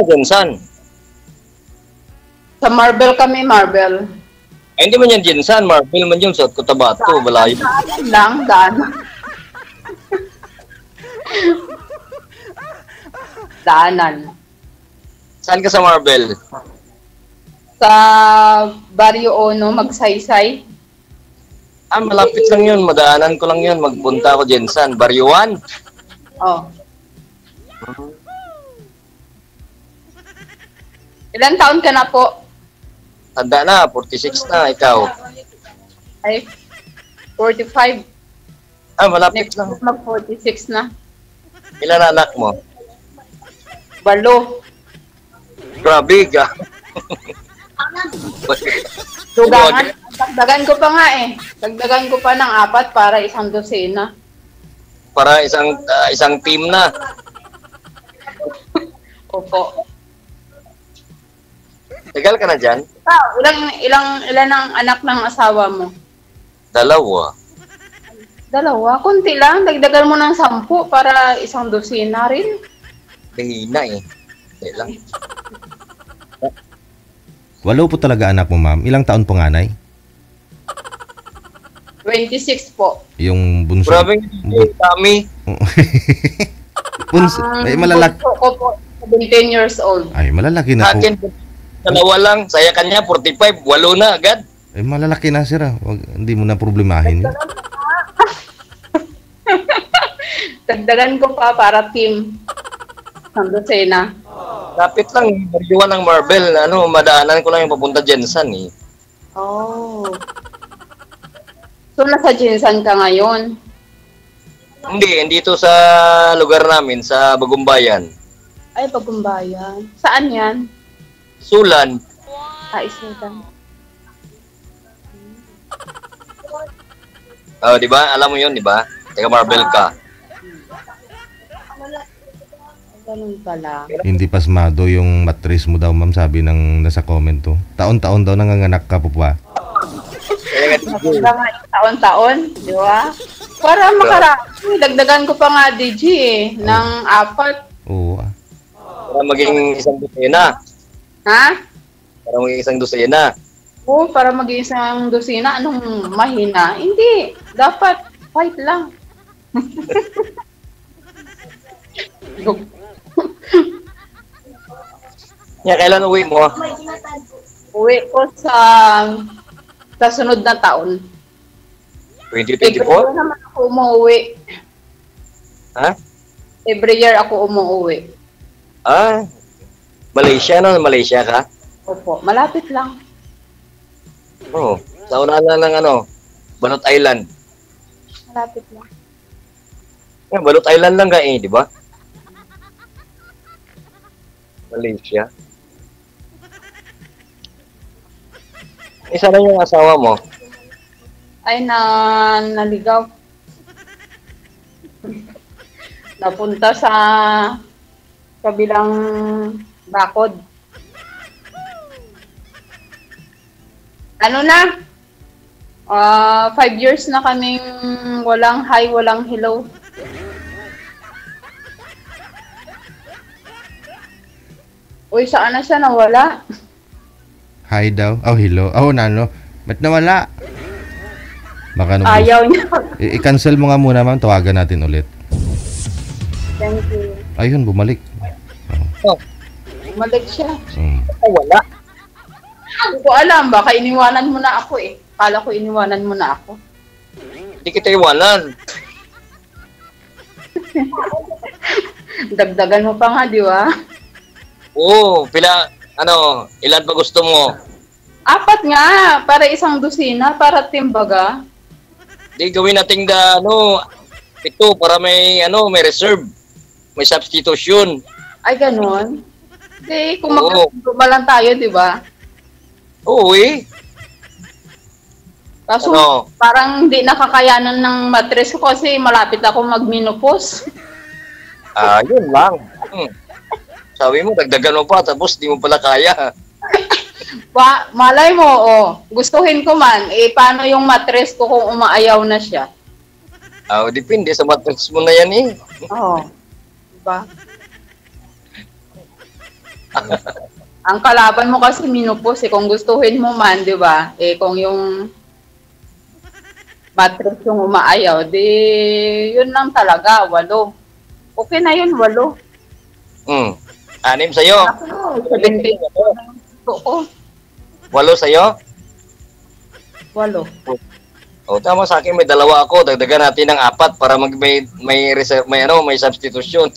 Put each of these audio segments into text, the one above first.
Jensan. Sa Marvel kami, Marvel. Ay, hindi man yan Jensan. Marvel man yung sa Cotabato. Balayo. Daan lang, daan. Daanan. Saan ka sa Marvel? Sa Barrio Ono, Magsaysay. Ah, malapit lang yun. Madaanan ko lang yun. Magpunta ako Jensan. Baryo 1. Oh. Ilan taon ka na po? Tanda na. 46 na. Ikaw. Ay, 45. Ah, malapit Next lang. month, mag-46 na. Ilan anak mo? 8. Grabe ka. Dugangan. Dagdagan ko pa nga eh. Dagdagan ko pa ng 4 para 1 dosena. Para isang team na. Opo. Tagal ka na dyan? Ilan ang anak ng asawa mo? 2. 2. Kunti lang. Dagdagan mo ng 10 para 1 dosena rin. Hihina eh. Hindi lang. 8 po talaga anak mo, ma'am. Ilang taon po nanay? 26 po. Yung bunso. Grabe kami. Bunso. Ay, malalaki. Bunso ko po, 17 years old. Ay, malalaki na po. Akin, 2 lang. Saya kanya, 45. 8 na agad. Ay, malalaki na sir. Hindi mo na problemahin. Dagdagan ko pa para team. 1 dosena. Lapit lang. Baryo 1 ng Marvel. Ano, madaanan ko lang yung papunta Jensan eh. Oh. So, nasa Jinsan ka ngayon? Hindi to sa lugar namin, sa Bagumbayan. Ay, Bagumbayan. Saan yan? Sulan. Isulan. Oh, di ba? Alam mo 'yun, di ba? Taga Marvel ka. Ganun pala. Hindi pasmado yung matris mo daw, ma'am. Sabi ng nasa comment to. Taon-taon daw nanganganak ka po pa. Maganda nga yung taon-taon, di ba? Para makarami. Dagdagan ko pa nga DG eh, ng 4. Oo. Para maging 1 dosena. Ha? Para maging 1 dosena. Oo, para maging 1 dosena, anong mahina? Hindi. Dapat, fight lang. Kailan uwi mo? Uwi ko sa sunod na taon. 2024? Every year naman ako umuwi. Ha? Every year ako umuwi. Ah, Malaysia, no? Malaysia ka? Opo, malapit lang. Oo. Sa una lang ng Balot Island. Malapit lang. Balot Island lang ka eh, di ba? Malaysia. Isa na yung asawa mo. Ay, naligaw. Napunta sa kabilang bakod. Ano na? 5 years na kaming walang hi, walang hello. Uy, saan na siya nawala? Hi daw. Oh, hello. Oh, nano. Ba't nawala? Baka nung Ayaw niya. I-cancel mo nga muna, ma'am. Tawagan natin ulit. Thank you. Ayun, bumalik. Umalik siya. Wala. Hindi ko alam, baka iniwanan mo na ako eh. Kala ko iniwanan mo na ako. Hindi kita iwanan. Dagdagan mo pa nga, di ba? Oo, ilan pa gusto mo? 4 nga, para 1 dosina, para timbaga. Di gawin nating 7 para may reserve. May substitution. Ay, ganon. Di, kung Oo. magkakuma lang tayo, di ba? Oo eh. Kaso, Ano? parang hindi nakakayanan ng matres ko kasi malapit ako mag-menopause. Yun lang. Sabi mo, dagdagan mo pa, tapos di mo pala kaya. Malay mo, gustuhin ko man, paano yung matres ko kung umaayaw na siya? Depende sa matrix mo na yan eh. Oo. Diba? Ang kalaban mo kasi menopause kung gustuhin mo man, di ba? Kung yung mattress yung umaayaw, di yun lang talaga, 8. Okay na yun, 8. 6 sa'yo. Ako, 17. Oo, 8 sa'yo. 8. Tama sa akin, may 2 ako. Dagdagan natin ng 4 para may reserve, may substitution.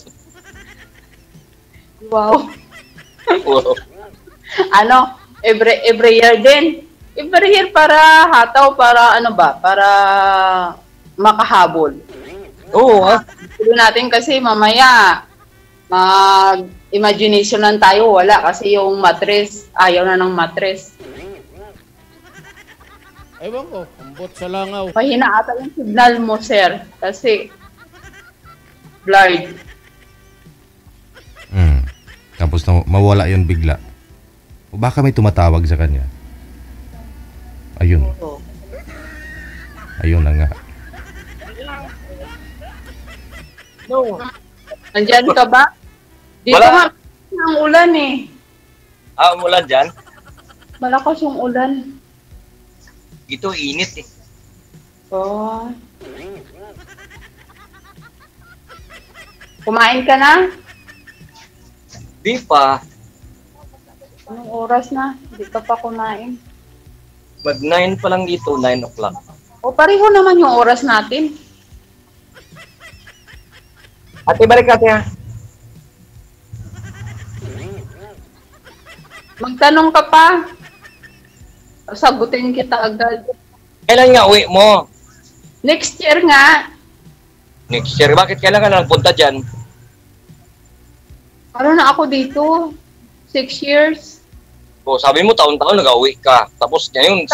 Wow. Wow. Every year din. Every year para hataw, para para makahabol. Oo, ha? Tuloy natin kasi mamaya mag-imagination lang tayo, wala kasi yung mattress, ayaw na ng mattress. Ewan ko, ambot sa langaw. Mahina ata yung signal mo, sir, kasi blurred. Tapos mawala yun bigla. O baka may tumatawag sa kanya. Ayun. Ayun na nga. No. Nandyan ka ba? Dito Wala. ang ulan eh. Umulan dyan? Malakas yung ulan. Ito, init eh. Oh. Kumain ka na? Di pa. Anong oras na? Hindi ka pa kumain. Mag-9 pa lang dito, 9 o'clock. O pareho naman yung oras natin. Ate, balik ate ha. Magtanong ka pa. Sagutin kita agad. Kailan nga uwi mo? Next year nga. Next year. Bakit kailan ka nagpunta dyan? Ano na ako dito? 6 years. Sabi mo taon-taon nag-uwi ka. Tapos ngayon,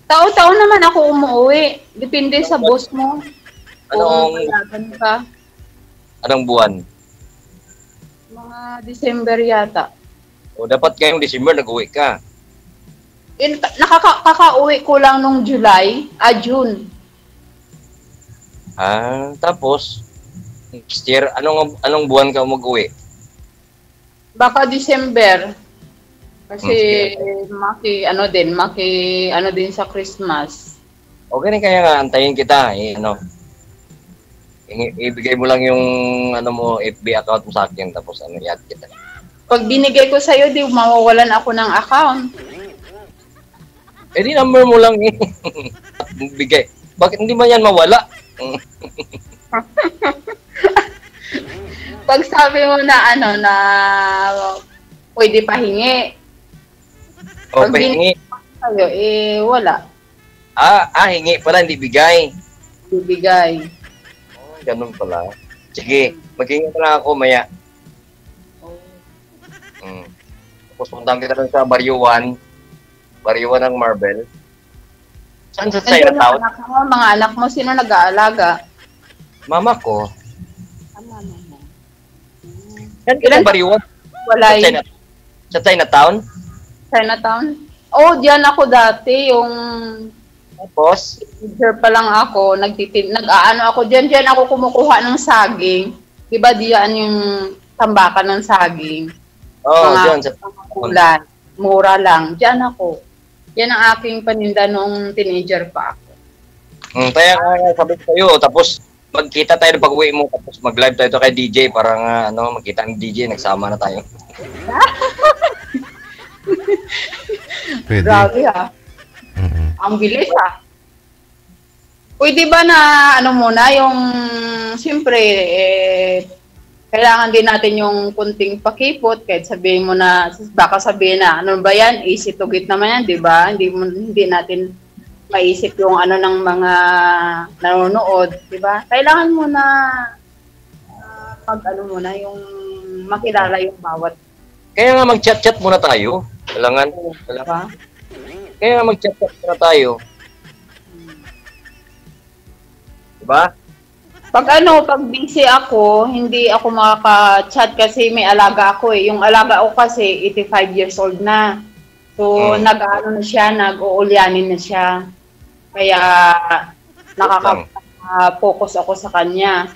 Taon-taon naman ako umuwi. Depende sa boss mo. Anong buwan? Mga December yata. Dapat ngayong December nag-uwi ka. Nakaka-uwi ko lang nung June. Tapos next year, anong buwan ka mag-uwi? Baka December. Kasi maki din sa Christmas. Okay na kaya nga, antayin kita. Ibigay mo lang yung FB account mo sa akin, tapos i-add kita. Pag binigay ko sa'yo, di mawawalan ako ng account. Di number mo lang eh. Bigay. Bakit hindi man yan mawala? Pag sabi mo na na pwede pahingi. Pag pahingi. Sa'yo, wala. Hingi pala, hindi bigay. Bibigay. Ganun pala. Sige, maghingi ka lang ako maya. Tapos puntahan kita sa Barrio 1 ng Marble. Saan sa Chinatown? Mga anak mo, sino nag-aalaga? Mama ko. Mama mo. Saan ka sa Barrio 1? Walay. Sa Chinatown? Chinatown? Diyan ako dati, yung Tapos? teacher pa lang ako, nag-aano ako, diyan ako kumukuha ng saging. Diba diyan yung tambakan ng saging? Diyan sa ulan. Mura lang. Diyan ako. Yan ang aking paninda nung teenager pa ako. Kaya sabi ko sa'yo, tapos magkita tayo pag uwi mo, tapos mag-live tayo kay DJ para nga, magkita ng DJ, nagsama na tayo. Pwede. Grabe ha. Ang bilis ha. Pwede ba na muna yung siyempre kailangan din natin yung kunting pakipot kahit sabihin mo na baka sabihin na ano ba yan, easy to get naman yan, di ba? Hindi natin maisip yung ng mga nanonood, di ba? Kailangan mo na muna yung makilala yung bawat. Kaya nga mag-chat-chat muna tayo. Kailangan. Diba? Kaya nga mag-chat-chat muna tayo. Diba? Pag busy ako, hindi ako makaka-chat kasi may alaga ako eh. Yung alaga ko kasi 85 years old na. So, nag-ano na siya, nag-uulyanin na siya. Kaya, nakaka-focus ako sa kanya.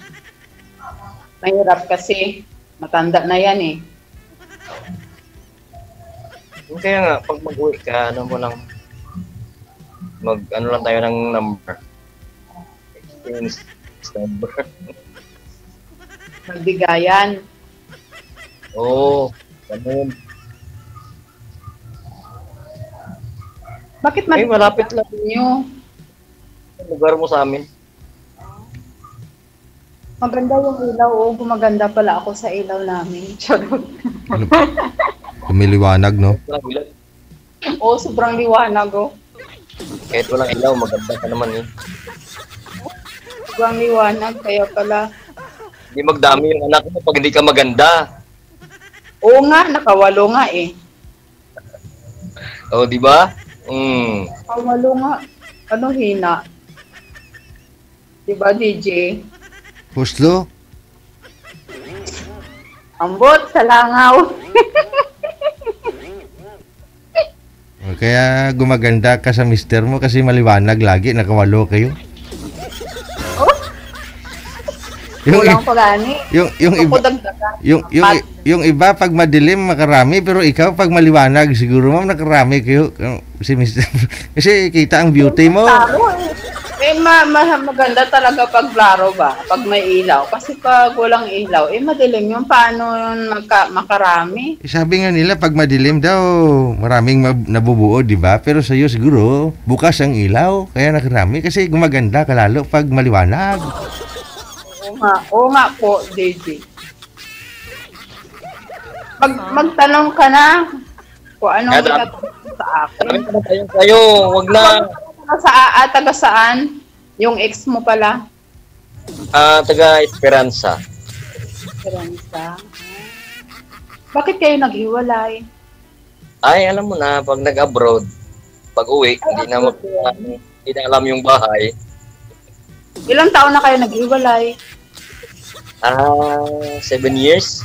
Mahirap kasi, matanda na yan eh. Kaya nga, pag mag-uwi ka, ano mo lang, ano lang tayo ng number. Experience number. Magbigayan. Oo, ganun. Bakit Ay, malapit lang nyo? yung lugar mo sa amin. Maganda yung ilaw. Oo, gumaganda pala ako sa ilaw namin. Charot. Lumiliwanag, no? Walang ilaw. Oo, sobrang liwanag, oh. Kahit walang ilaw, maganda ka naman eh. Sobrang liwanag, kaya pala. Hindi magdami yung anak mo pag hindi ka maganda. Oo nga, nakawalo nga eh. Oo, di ba? Nakawalo nga. Ano hina? Diba, DJ? Huslo? Ambot sa langaw. Kaya gumaganda ka sa mister mo kasi maliwanag lagi, nakawalo kayo. Oh, kulang pa gani. yung iba, Ako dagdagan. yung iba pag madilim makarami, pero ikaw pag maliwanag siguro ma'am nakarami kayo si mister. Kasi kita ang beauty mo. Taro eh. Maganda talaga pag klaro ba? Pag may ilaw. Kasi pag walang ilaw, madilim yung paano yun makarami. Sabi nga nila pag madilim daw maraming nabubuo, di ba? Pero sa iyo siguro bukas ang ilaw kaya nakarami kasi gumaganda ka lalo pag maliwanag. Oo nga po, DJ. Magtanong ka na kung anong itatanong sa akin. Sabi ko na tayo, wag na. Taga saan? Yung ex mo pala? Taga Esperanza. Esperanza. Bakit kayo naghiwalay? Ay, alam mo na, pag nag-abroad, pag uwi, hindi na alam yung bahay. Ilang taon na kayo naghiwalay? 7 years.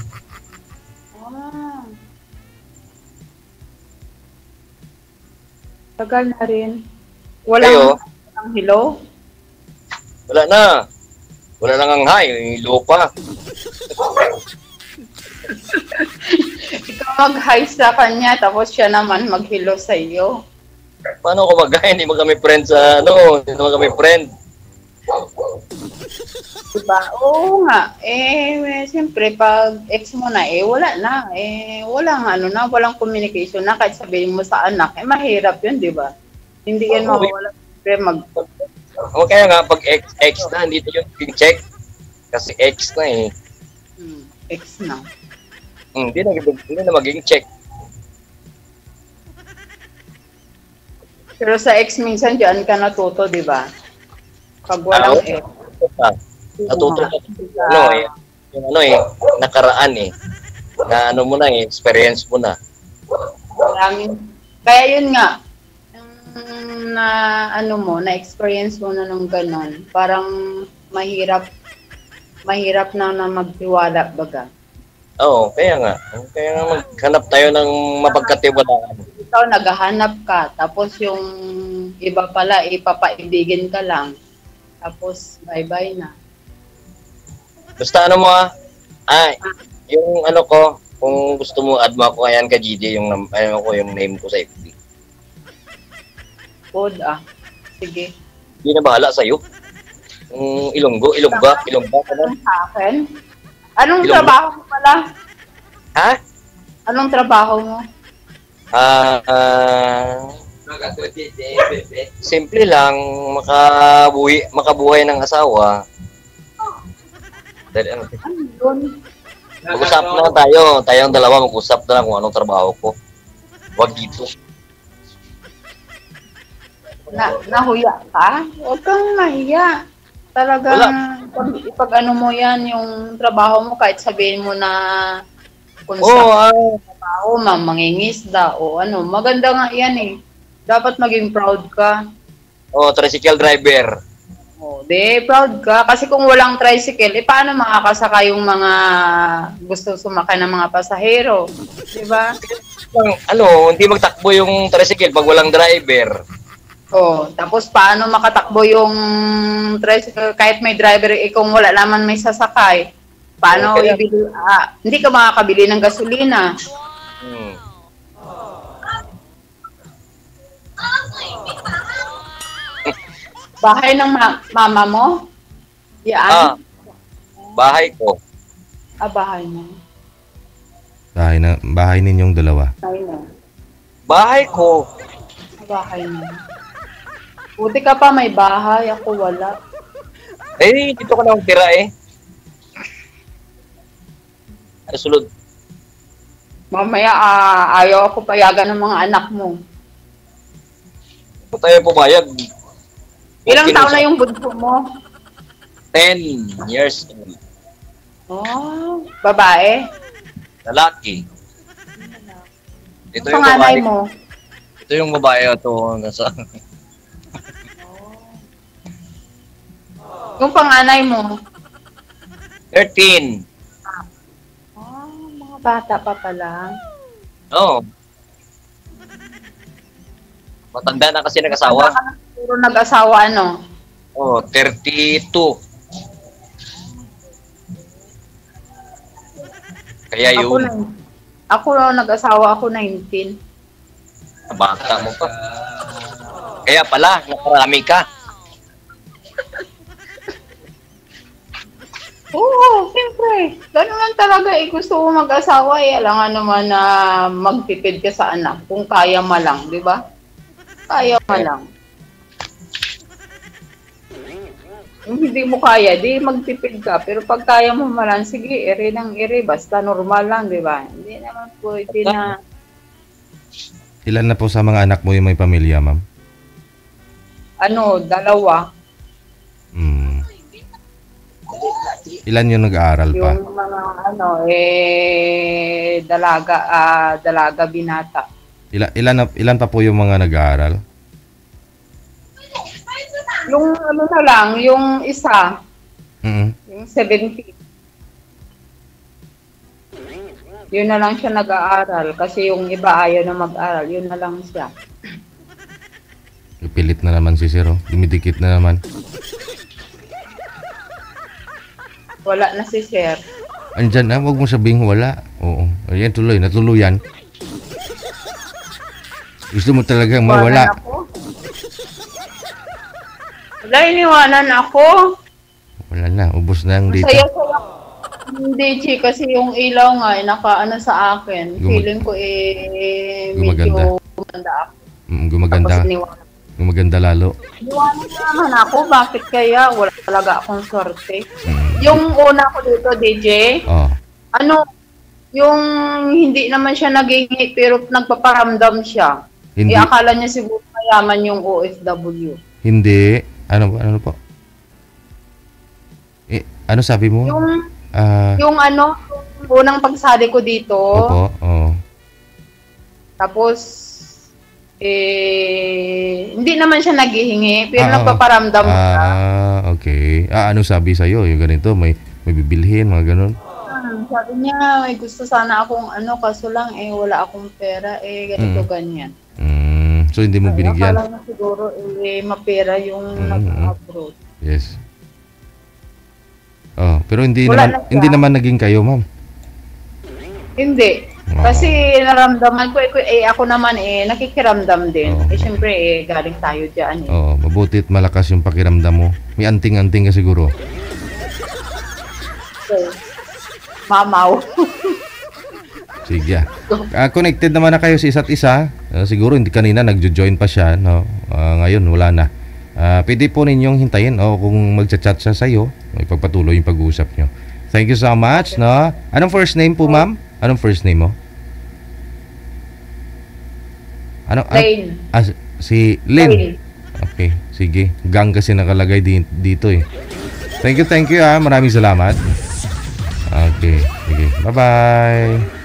Ah. Tagal na rin. Kayo? Walang hello? Wala na. Wala lang ang hi, lupa. Ikaw mag-hi sa kanya, tapos siya naman mag-hello sa iyo. Paano ko mag-hi? Hindi mo kami friend sa hindi mo kami friend. Diba? Oo nga. Siyempre, pag ex mo na, wala na. Walang communication na. Kahit sabihin mo sa anak, mahirap yun, di ba? Hindi yan mawawala. Siyempre, Kaya nga, pag ex na, hindi na yung check. Kasi ex na eh. Ex na. Hindi na maging check. Pero sa ex, minsan dyan ka natuto, di ba? Pag walang ex. Natuto ka. Nakaraan eh. Na mo na eh, experience mo na. Kaya yun nga, na-experience mo na nung ganon, parang mahirap na magtiwala baga. Oo, kaya nga maghanap tayo ng mapagkatiwalaan. Ikaw naghahanap ka, tapos yung iba pala, ipapaibigin ka lang, tapos bye-bye na. Basta yung ko, kung gusto mo, add mo ako, ayan ka GD, yung name ko sa FB. Code sige. Hindi na bahala sa'yo. Ilongga ka na. Sa akin? Anong Ilonggo? trabaho mo pala? Ha? Anong trabaho mo? Simple lang, makabuhay ng asawa. Dahil Ano yun? mag-usap na tayo. Tayong dalawa mag-usap na lang kung anong trabaho ko. Wag dito. Nahuya ka? Huwag kang mahiya. Talagang pag ano mo yan, yung trabaho mo, kahit sabihin mo na kung sa trabaho, mangingisda o ano, maganda nga yan eh. Dapat maging proud ka. Tricycle driver. Proud ka. Kasi kung walang tricycle, paano makakasaka yung mga gusto sumakay ng mga pasahero? Diba? Hindi magtakbo yung tricycle pag walang driver. Tapos paano makatakbo yung tricycle kahit may driver, kung wala naman may sasakay? Paano ibili? Hindi ka makakabili ng gasolina. Bahay ng mama mo? Ah, Yan? bahay ko. Bahay mo. Bahay ninyong dalawa. Bahay mo. Bahay ko. Bahay mo. Buti ka pa may bahay, ako wala. Eh, dito ko lang tira eh. Ano sulod? Mamaya ayaw ako payagan ng mga anak mo. Ba't tayo pumayag? Ilang taon na yung bunso mo? 10 years old. Oh, babae? Lalaki. Ito yung Panganay babae. mo? Ito yung babae ito. Nasa... Yung panganay mo? 13. Mga bata pa pala. Oo. Matanda na kasi nag-asawa. Puro nag-asawa, ano? Oh, 32. Kaya Ako, yun, ako nag-asawa ako 19. bata mo pa. Kaya pala, nakarami ka. Oo, siyempre. Ganun lang talaga. Gusto ko mag-asawa. Alangan naman na magtipid ka sa anak. Kung kaya ma lang, di ba? Kaya ma lang. Kung hindi mo kaya, di magtipid ka. Pero pag kaya mo malang, sige, ere ng ere. Basta normal lang, di ba? Hindi naman pwede na... Ilan na po sa mga anak mo yung may pamilya, ma'am? Ano, 2. Hmm. Ilan yung nag-aaral pa? Yung mga dalaga binata. Ilan pa po yung mga nag-aaral? Yung ano na lang, yung isa, Mm. yung 17. Yun na lang siya nag-aaral kasi yung iba ayaw na mag-aral, yun na lang siya. Pilit na naman si Sir, oh. Dumidikit na naman. Wala na si Sir. Andyan na, huwag mo sabihin wala. Oo. Ayan, tuloy. Natuluyan. Gusto mo talagang mawala. Iwanan ako. Wala, iniwanan ako. Wala na, ubos na ang dito. Masaya-saya. Hindi, Chi, kasi yung ilaw nga, nakaano sa akin. Feeling ko Gumaganda. medyo gumanda ako. Gumaganda. Tapos iniwanan. Gumaganda lalo. Iwanan naman ako, bakit kaya? Wala talaga akong sorte. Yung una ko dito, DJ, Oh. ano, yung hindi naman siya naging pero nagpaparamdam siya. Hindi. Akala niya siguro mayaman yung OFW. Hindi. Ano po? Ano sabi mo? Yung ano, yung unang pagsali ko dito, Opo. Oh. tapos, hindi naman siya naghihingi, pero nagpaparamdam siya. Okay. Ano sabi sa'yo? Yung ganito, may bibilhin, mga ganun. Sabi niya, may gusto sana akong ano, kaso lang, wala akong pera, ganito, ganyan. So, hindi mo binigyan? Akala na siguro, mapera yung nag-abroad. Yes. Oh, pero hindi Wala naman na siya. hindi naman naging kayo, ma'am. Hindi. Kasi naramdaman ko, ako naman nakikiramdam din. Oo. Siyempre, galing tayo dyan. Oh, mabutit malakas yung pakiramdam mo. May anting-anting ka siguro. So, mamaw. Sige. Connected naman na kayo sa isa't isa. Siguro hindi kanina nagjo-join pa siya, no. Ngayon wala na. Pwede po ninyong hintayin kung magchat-chat siya sa iyo, ipagpatuloy yung pag-uusap niyo. Thank you so much, no. Anong first name po, ma'am? Anong first name mo? Lane. Si Lynn. Okay, sige. Gang kasi nakalagay dito eh. Thank you, Maraming salamat. Okay, sige. Bye-bye.